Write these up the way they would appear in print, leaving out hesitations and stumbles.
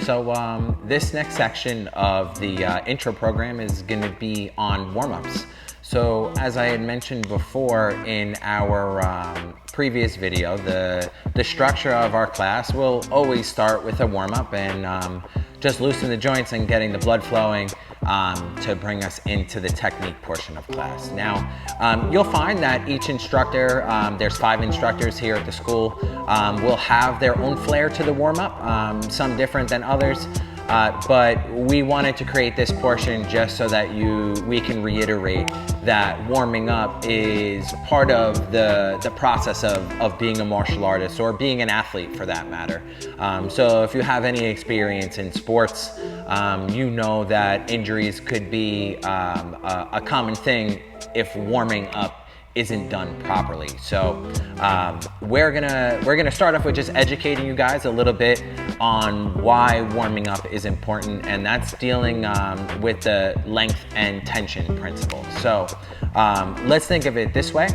So this next section of the intro program is going to be on warm-ups. So as I had mentioned before in our previous video, the structure of our class will always start with a warm-up and just loosen the joints and getting the blood flowing to bring us into the technique portion of class. Now, you'll find that each instructor, there's 5 instructors here at the school, will have their own flair to the warm-up, some different than others. But we wanted to create this portion just so that we can reiterate that warming up is part of the process of being a martial artist or being an athlete for that matter. So if you have any experience in sports, you know that injuries could be a common thing if warming up isn't done properly. So we're gonna start off with just educating you guys a little bit on why warming up is important, and that's dealing with the length and tension principle. So let's think of it this way.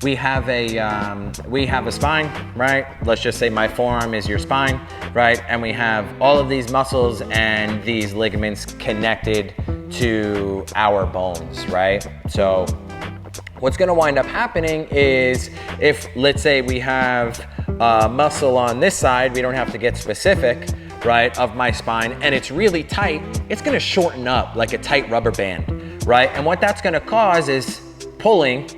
We have a spine, right? Let's just say my forearm is your spine, right? And we have all of these muscles and these ligaments connected to our bones, right? So what's going to wind up happening is if, let's say, we have a muscle on this side, we don't have to get specific, right, of my spine, and it's really tight, it's going to shorten up like a tight rubber band, right? And what that's going to cause is pulling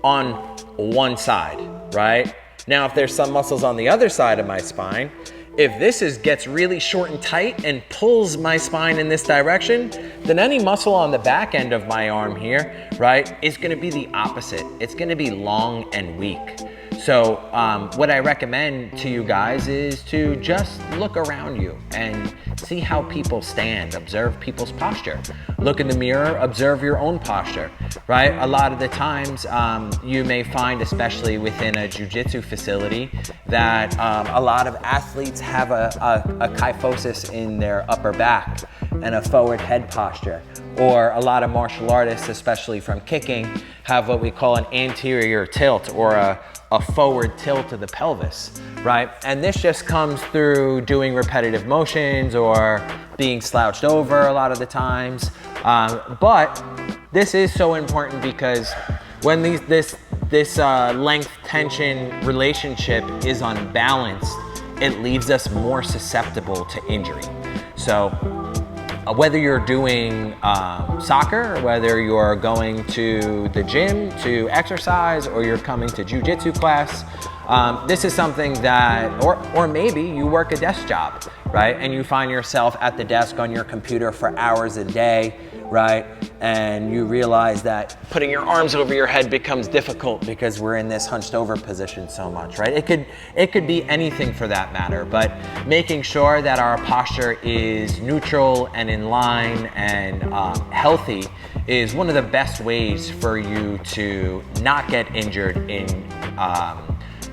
on one side, right? Now, if there's some muscles on the other side of my spine, if this gets really short and tight and pulls my spine in this direction, then any muscle on the back end of my arm here, right, is gonna be the opposite. It's gonna be long and weak. So what I recommend to you guys is to just look around you and see how people stand, observe people's posture. Look in the mirror, observe your own posture, right? A lot of the times you may find, especially within a jiu-jitsu facility, that a lot of athletes have a kyphosis in their upper back and a forward head posture. Or a lot of martial artists, especially from kicking, have what we call an anterior tilt or a forward tilt of the pelvis, right? And this just comes through doing repetitive motions or being slouched over a lot of the times. But this is so important because when this length tension relationship is unbalanced, it leaves us more susceptible to injury. So whether you're doing soccer, whether you're going to the gym to exercise, or you're coming to jiu-jitsu class, this is something that, or maybe you work a desk job, right? And you find yourself at the desk on your computer for hours a day, right? And you realize that putting your arms over your head becomes difficult because we're in this hunched over position so much, right? It could be anything for that matter, but making sure that our posture is neutral and in line and healthy is one of the best ways for you to not get injured in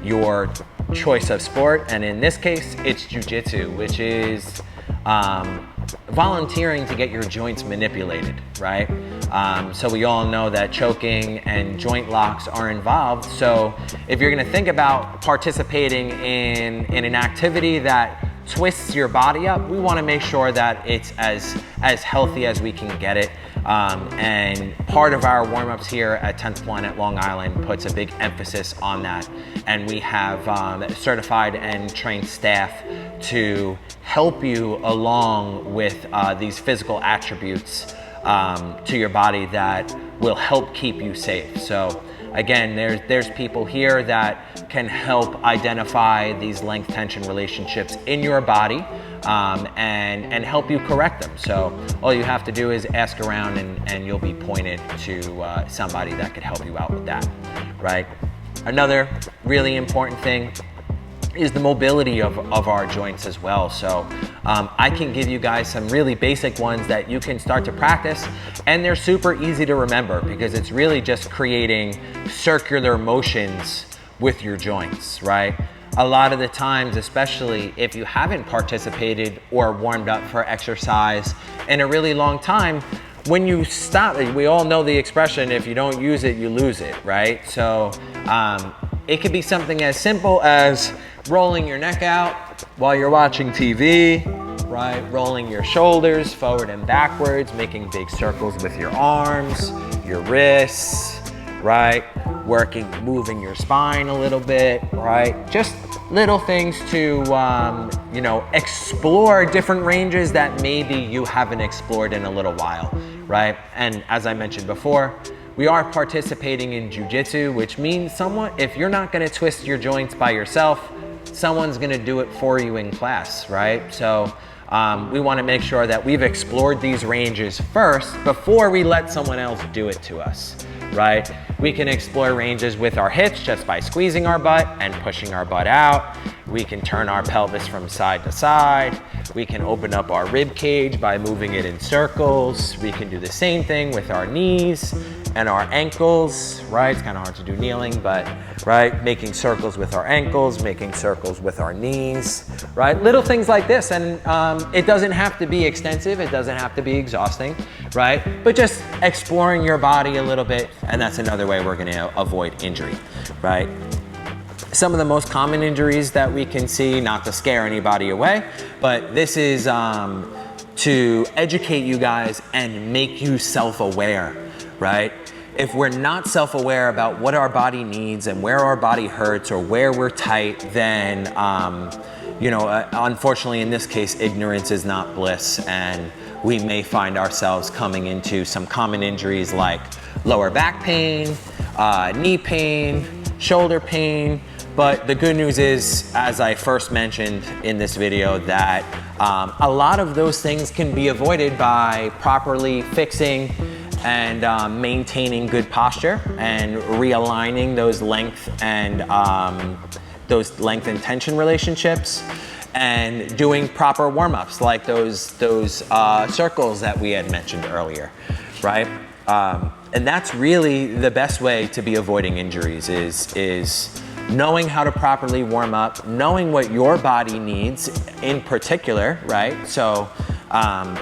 your choice of sport. And in this case, it's jiu-jitsu, which is volunteering to get your joints manipulated, right? So we all know that choking and joint locks are involved. So if you're gonna think about participating in an activity that twists your body up, we wanna make sure that it's as healthy as we can get it. And part of our warm-ups here at 10th Planet Long Island puts a big emphasis on that. And we have certified and trained staff to help you along with these physical attributes to your body that will help keep you safe. So again, there's people here that can help identify these length tension relationships in your body and help you correct them. So all you have to do is ask around and you'll be pointed to somebody that could help you out with that, right? Another really important thing is the mobility of our joints as well. So I can give you guys some really basic ones that you can start to practice, and they're super easy to remember because it's really just creating circular motions with your joints, right? A lot of the times, especially if you haven't participated or warmed up for exercise in a really long time, when you stop, we all know the expression, if you don't use it, you lose it, right? So it could be something as simple as rolling your neck out while you're watching TV, right? Rolling your shoulders forward and backwards, making big circles with your arms, your wrists, right? Moving your spine a little bit, right? Just little things to, you know, explore different ranges that maybe you haven't explored in a little while, right? And as I mentioned before, we are participating in jiu-jitsu, which means if you're not gonna twist your joints by yourself, someone's gonna do it for you in class, right? So we wanna make sure that we've explored these ranges first before we let someone else do it to us, right? We can explore ranges with our hips just by squeezing our butt and pushing our butt out. We can turn our pelvis from side to side. We can open up our rib cage by moving it in circles. We can do the same thing with our knees and our ankles, right? It's kind of hard to do kneeling, but, right? Making circles with our ankles, making circles with our knees, right? Little things like this, and it doesn't have to be extensive, it doesn't have to be exhausting, right? But just exploring your body a little bit, and that's another way we're gonna avoid injury, right? Some of the most common injuries that we can see, not to scare anybody away, but this is to educate you guys and make you self-aware, right? If we're not self-aware about what our body needs and where our body hurts or where we're tight, then, you know, unfortunately in this case, ignorance is not bliss, and we may find ourselves coming into some common injuries like lower back pain, knee pain, shoulder pain. But the good news is, as I first mentioned in this video, that a lot of those things can be avoided by properly fixing and maintaining good posture and realigning those length and tension relationships, and doing proper warm-ups like those circles that we had mentioned earlier, right? And that's really the best way to be avoiding injuries is knowing how to properly warm up, knowing what your body needs in particular, right? So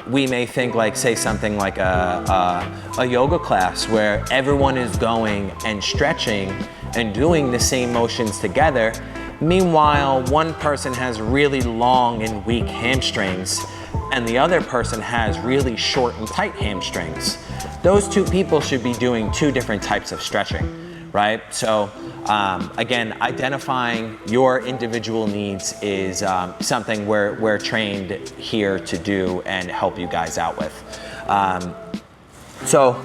we may think like, say something like a yoga class where everyone is going and stretching and doing the same motions together. Meanwhile, one person has really long and weak hamstrings and the other person has really short and tight hamstrings. Those two people should be doing two different types of stretching, right? So again, identifying your individual needs is something we're trained here to do and help you guys out with. So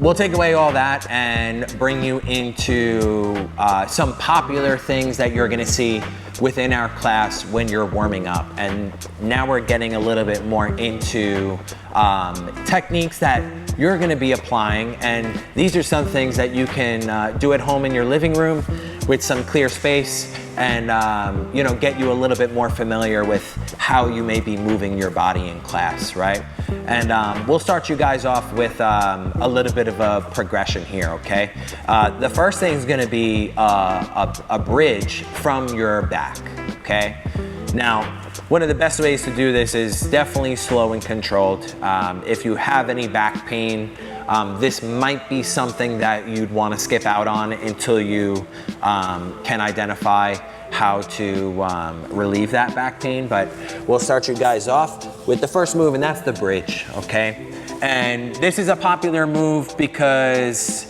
we'll take away all that and bring you into some popular things that you're gonna see within our class when you're warming up. And now we're getting a little bit more into techniques that you're gonna be applying. And these are some things that you can do at home in your living room with some clear space and you know, get you a little bit more familiar with how you may be moving your body in class, right? And we'll start you guys off with a little bit of a progression here, okay? The first thing is gonna be a bridge from your back, okay? Now, one of the best ways to do this is definitely slow and controlled. If you have any back pain, this might be something that you'd want to skip out on until you can identify how to relieve that back pain. But we'll start you guys off with the first move, and that's the bridge, okay? And this is a popular move because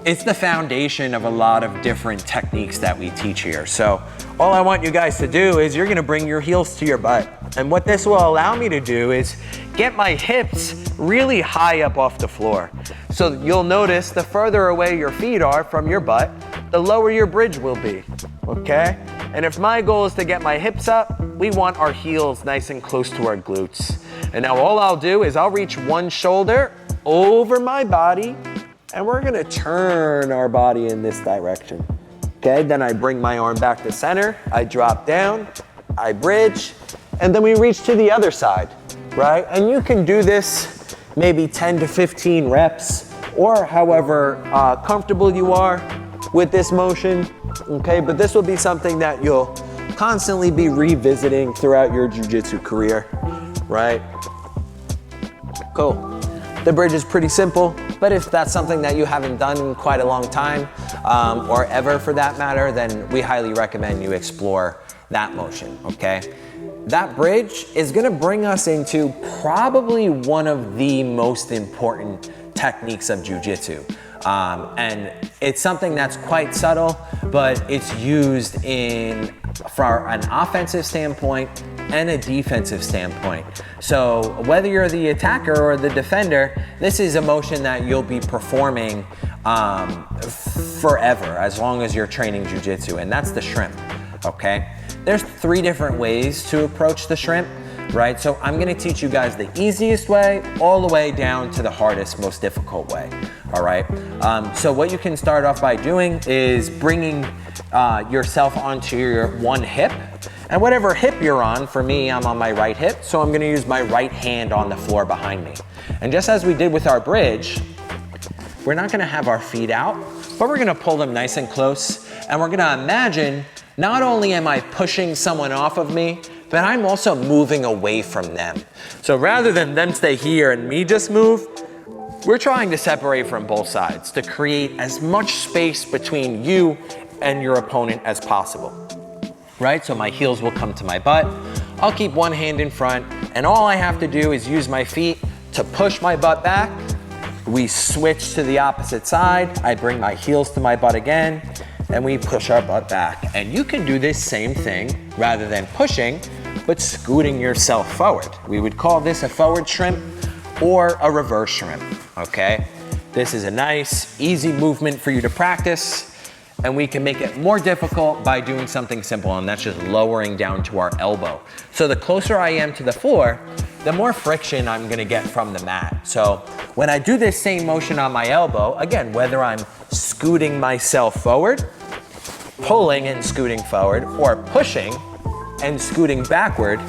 it's the foundation of a lot of different techniques that we teach here. So all I want you guys to do is you're gonna bring your heels to your butt. And what this will allow me to do is get my hips really high up off the floor. So you'll notice the further away your feet are from your butt, the lower your bridge will be, okay? And if my goal is to get my hips up, we want our heels nice and close to our glutes. And now all I'll do is I'll reach one shoulder over my body, and we're gonna turn our body in this direction. Okay, then I bring my arm back to center, I drop down, I bridge, and then we reach to the other side, right? And you can do this maybe 10 to 15 reps, or however comfortable you are with this motion, okay? But this will be something that you'll constantly be revisiting throughout your jiu-jitsu career, right? Cool. The bridge is pretty simple, but if that's something that you haven't done in quite a long time, or ever for that matter, then we highly recommend you explore that motion, okay? that bridge is gonna bring us into probably one of the most important techniques of jiu-jitsu. And it's something that's quite subtle, but it's used for an offensive standpoint and a defensive standpoint. So whether you're the attacker or the defender, this is a motion that you'll be performing forever, as long as you're training jiu-jitsu, and that's the shrimp, okay? There's 3 different ways to approach the shrimp, right? So I'm gonna teach you guys the easiest way all the way down to the hardest, most difficult way, all right? So what you can start off by doing is bringing yourself onto your one hip, and whatever hip you're on, for me, I'm on my right hip, so I'm gonna use my right hand on the floor behind me. And just as we did with our bridge, we're not gonna have our feet out, but we're gonna pull them nice and close, and we're gonna imagine not only am I pushing someone off of me, but I'm also moving away from them. So rather than them stay here and me just move, we're trying to separate from both sides to create as much space between you and your opponent as possible, right? So my heels will come to my butt. I'll keep one hand in front, and all I have to do is use my feet to push my butt back. We switch to the opposite side. I bring my heels to my butt again, and we push our butt back. And you can do this same thing rather than pushing, but scooting yourself forward. We would call this a forward shrimp or a reverse shrimp, okay? This is a nice, easy movement for you to practice, and we can make it more difficult by doing something simple, and that's just lowering down to our elbow. So the closer I am to the floor, the more friction I'm gonna get from the mat. So when I do this same motion on my elbow, again, whether I'm scooting myself forward, pulling and scooting forward, or pushing and scooting backward,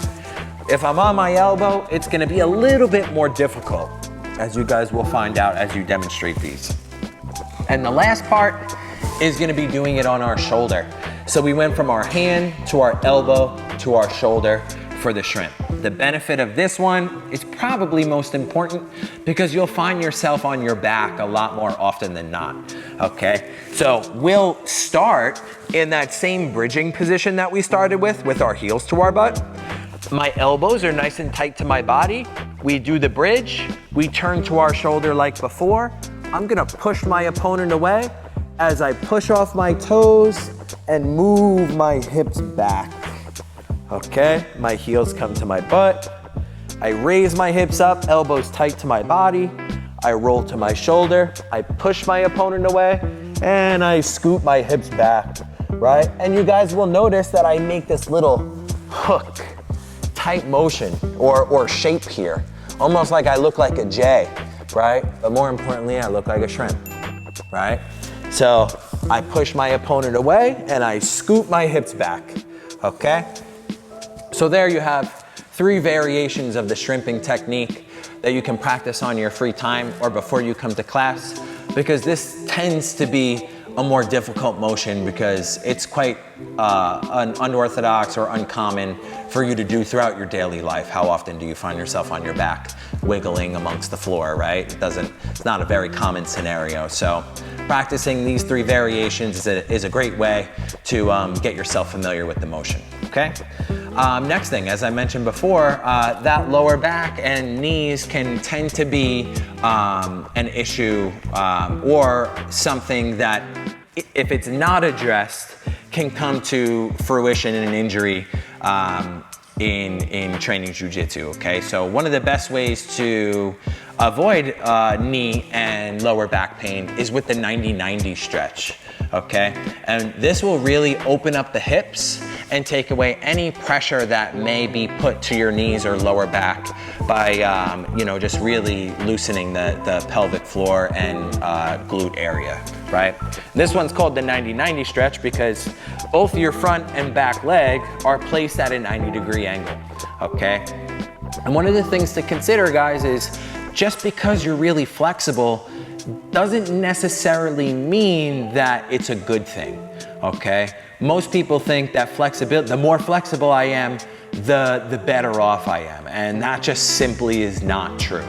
if I'm on my elbow, it's gonna be a little bit more difficult, as you guys will find out as you demonstrate these. And the last part is gonna be doing it on our shoulder. So we went from our hand to our elbow to our shoulder for the shrimp. The benefit of this one is probably most important because you'll find yourself on your back a lot more often than not, okay? So we'll start in that same bridging position that we started with our heels to our butt. My elbows are nice and tight to my body. We do the bridge, we turn to our shoulder like before. I'm gonna push my opponent away as I push off my toes and move my hips back. Okay, my heels come to my butt. I raise my hips up, elbows tight to my body. I roll to my shoulder. I push my opponent away, and I scoot my hips back, right? And you guys will notice that I make this little hook type motion or shape here, almost like I look like a J, right? But more importantly, I look like a shrimp, right? So I push my opponent away, and I scoot my hips back, okay? So there you have 3 variations of the shrimping technique that you can practice on your free time or before you come to class, because this tends to be a more difficult motion because it's quite unorthodox or uncommon for you to do throughout your daily life. How often do you find yourself on your back wiggling amongst the floor, right? It's not a very common scenario. So practicing these 3 variations is a great way to get yourself familiar with the motion, okay? Next thing, as I mentioned before, that lower back and knees can tend to be an issue or something that, if it's not addressed, can come to fruition in an injury in training jiu-jitsu, okay? So one of the best ways to avoid knee and lower back pain is with the 90-90 stretch, okay? And this will really open up the hips and take away any pressure that may be put to your knees or lower back by, just really loosening the pelvic floor and glute area, right? This one's called the 90-90 stretch because both your front and back leg are placed at a 90-degree angle, okay? And one of the things to consider, guys, is just because you're really flexible doesn't necessarily mean that it's a good thing, okay? Most people think that flexibility, the more flexible I am, the better off I am, and that just simply is not true.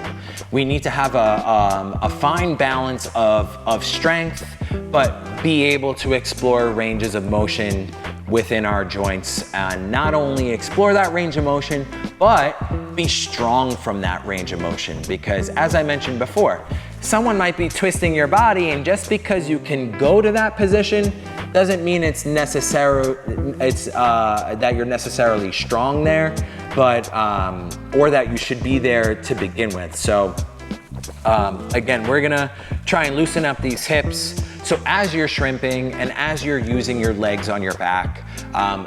We need to have a fine balance of strength, but be able to explore ranges of motion within our joints and not only explore that range of motion, but be strong from that range of motion. Because as I mentioned before, someone might be twisting your body, and just because you can go to that position doesn't mean that you're necessarily strong there, but or that you should be there to begin with. So again, we're gonna try and loosen up these hips. So as you're shrimping and as you're using your legs on your back,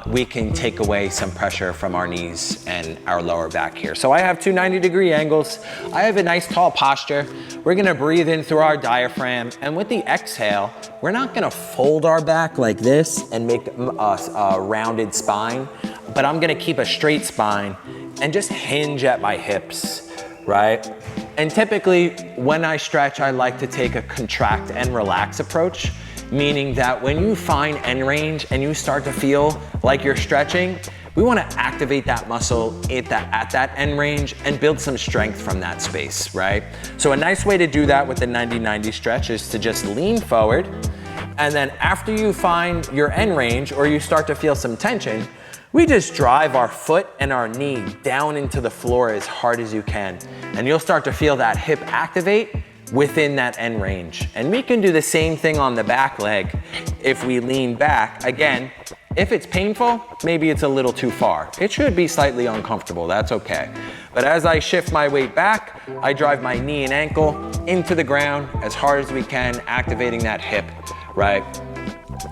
we can take away some pressure from our knees and our lower back here. So I have two 90-degree angles. I have a nice tall posture. We're gonna breathe in through our diaphragm, and with the exhale, we're not gonna fold our back like this and make a rounded spine, but I'm gonna keep a straight spine and just hinge at my hips, right? And typically, when I stretch, I like to take a contract and relax approach, meaning that when you find end range and you start to feel like you're stretching, we wanna activate that muscle at that end range and build some strength from that space, right? So a nice way to do that with the 90-90 stretch is to just lean forward, and then after you find your end range or you start to feel some tension, we just drive our foot and our knee down into the floor as hard as you can. And you'll start to feel that hip activate within that end range. And we can do the same thing on the back leg if we lean back. Again, if it's painful, maybe it's a little too far. It should be slightly uncomfortable, that's okay. But as I shift my weight back, I drive my knee and ankle into the ground as hard as we can, activating that hip, right?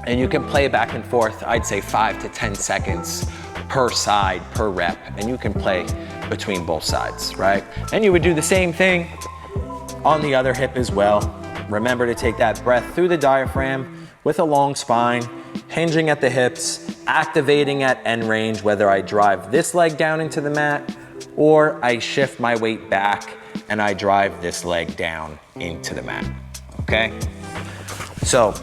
And you can play back and forth, I'd say 5 to 10 seconds per side, per rep, and you can play between both sides, right? And you would do the same thing on the other hip as well. Remember to take that breath through the diaphragm with a long spine, hinging at the hips, activating at end range, whether I drive this leg down into the mat or I shift my weight back and I drive this leg down into the mat, okay? So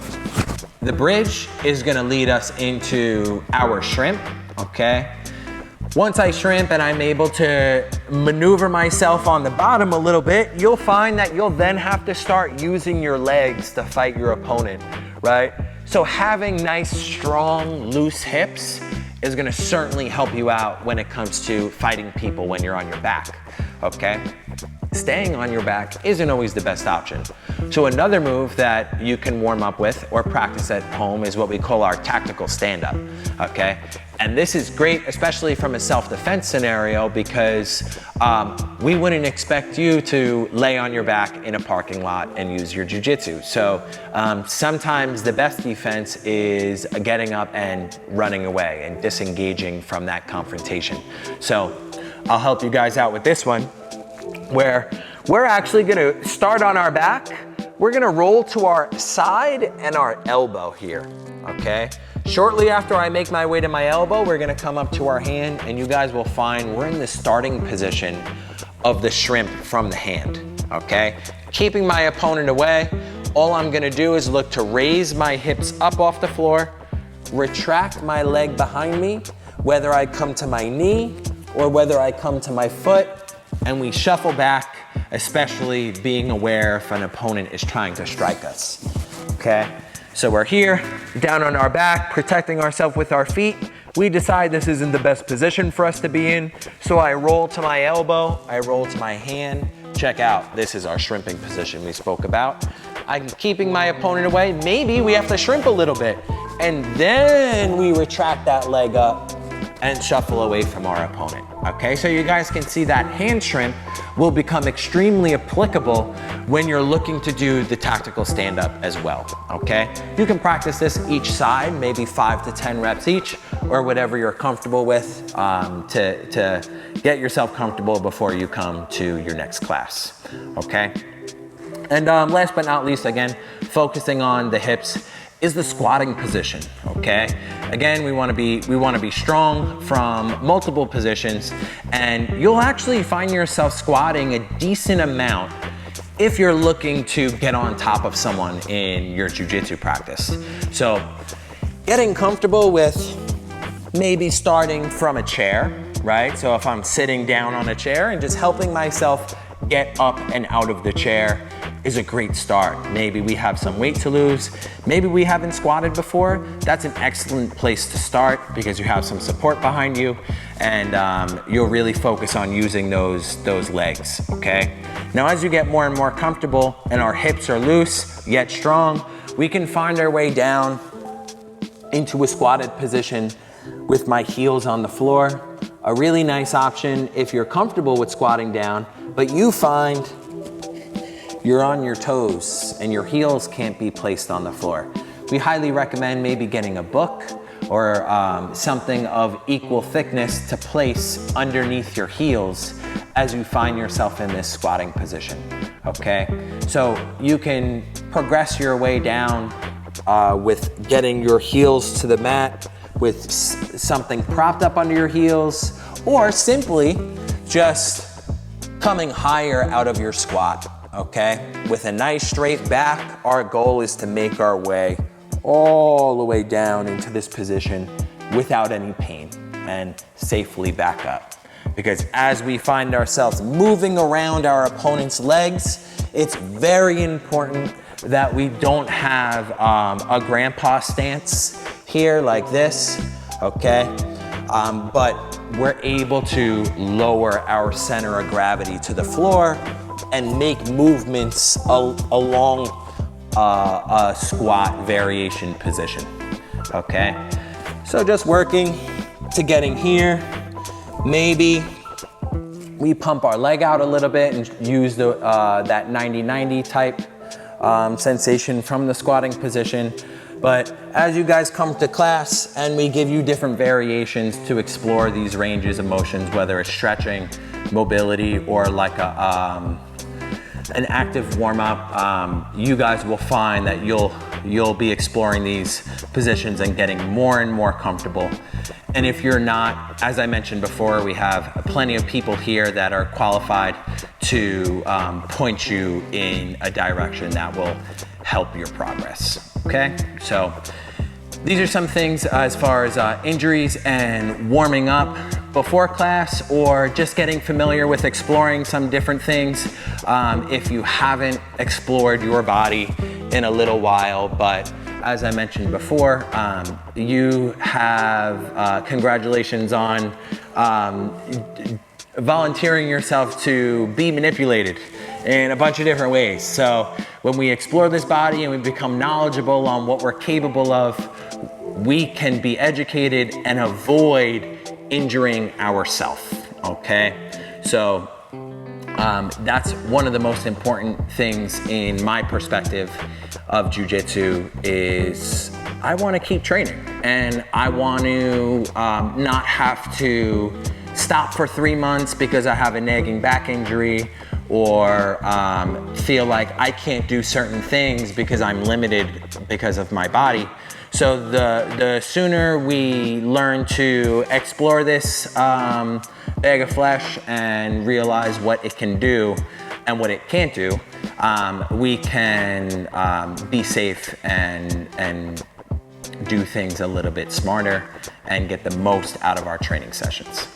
the bridge is gonna lead us into our shrimp, okay? Once I shrimp and I'm able to maneuver myself on the bottom a little bit, you'll find that you'll then have to start using your legs to fight your opponent, right? So having nice, strong, loose hips is gonna certainly help you out when it comes to fighting people when you're on your back, okay? Staying on your back isn't always the best option. So another move that you can warm up with or practice at home is what we call our tactical stand-up, okay? And this is great, especially from a self-defense scenario, because we wouldn't expect you to lay on your back in a parking lot and use your jiu-jitsu. So sometimes the best defense is getting up and running away and disengaging from that confrontation. So I'll help you guys out with this one, where we're actually gonna start on our back. We're gonna roll to our side and our elbow here, okay? Shortly after I make my way to my elbow, we're gonna come up to our hand, and you guys will find we're in the starting position of the shrimp from the hand, okay? Keeping my opponent away, all I'm gonna do is look to raise my hips up off the floor, retract my leg behind me, whether I come to my knee or whether I come to my foot, and we shuffle back, especially being aware if an opponent is trying to strike us, okay? So we're here, down on our back, protecting ourselves with our feet. We decide this isn't the best position for us to be in, so I roll to my elbow, I roll to my hand. Check out, this is our shrimping position we spoke about. I'm keeping my opponent away. Maybe we have to shrimp a little bit, and then we retract that leg up and shuffle away from our opponent, okay? So you guys can see that hand shrimp will become extremely applicable when you're looking to do the tactical stand-up as well, okay? You can practice this each side, maybe 5 to 10 reps each, or whatever you're comfortable with to get yourself comfortable before you come to your next class, okay? And last but not least, again, focusing on the hips, is the squatting position, okay? Again, we wanna be strong from multiple positions, and you'll actually find yourself squatting a decent amount if you're looking to get on top of someone in your jiu-jitsu practice. So getting comfortable with maybe starting from a chair, right? So if I'm sitting down on a chair and just helping myself get up and out of the chair, is a great start. Maybe we have some weight to lose. Maybe we haven't squatted before. That's an excellent place to start because you have some support behind you, and you'll really focus on using those legs, okay? Now, as you get more and more comfortable and our hips are loose yet strong, we can find our way down into a squatted position with my heels on the floor. A really nice option if you're comfortable with squatting down, but you find you're on your toes and your heels can't be placed on the floor. We highly recommend maybe getting a book or something of equal thickness to place underneath your heels as you find yourself in this squatting position, okay? So you can progress your way down with getting your heels to the mat with something propped up under your heels, or simply just coming higher out of your squat, okay? With a nice straight back, our goal is to make our way all the way down into this position without any pain and safely back up. Because as we find ourselves moving around our opponent's legs, it's very important that we don't have a grandpa stance here like this, okay? But we're able to lower our center of gravity to the floor and make movements along a squat variation position, okay? So just working to getting here. Maybe we pump our leg out a little bit and use that 90-90 type sensation from the squatting position. But as you guys come to class and we give you different variations to explore these ranges of motions, whether it's stretching, mobility, or like an active warm-up, you guys will find that you'll be exploring these positions and getting more and more comfortable. And if you're not, as I mentioned before, we have plenty of people here that are qualified to point you in a direction that will help your progress, okay? So these are some things as far as injuries and warming up before class, or just getting familiar with exploring some different things if you haven't explored your body in a little while. But as I mentioned before, you have congratulations on volunteering yourself to be manipulated in a bunch of different ways. So when we explore this body and we become knowledgeable on what we're capable of, we can be educated and avoid injuring ourselves, okay? So that's one of the most important things in my perspective of jiu-jitsu is I want to keep training, and I want to not have to stop for 3 months because I have a nagging back injury, or feel like I can't do certain things because I'm limited because of my body. So the sooner we learn to explore this bag of flesh and realize what it can do and what it can't do, we can be safe and do things a little bit smarter and get the most out of our training sessions.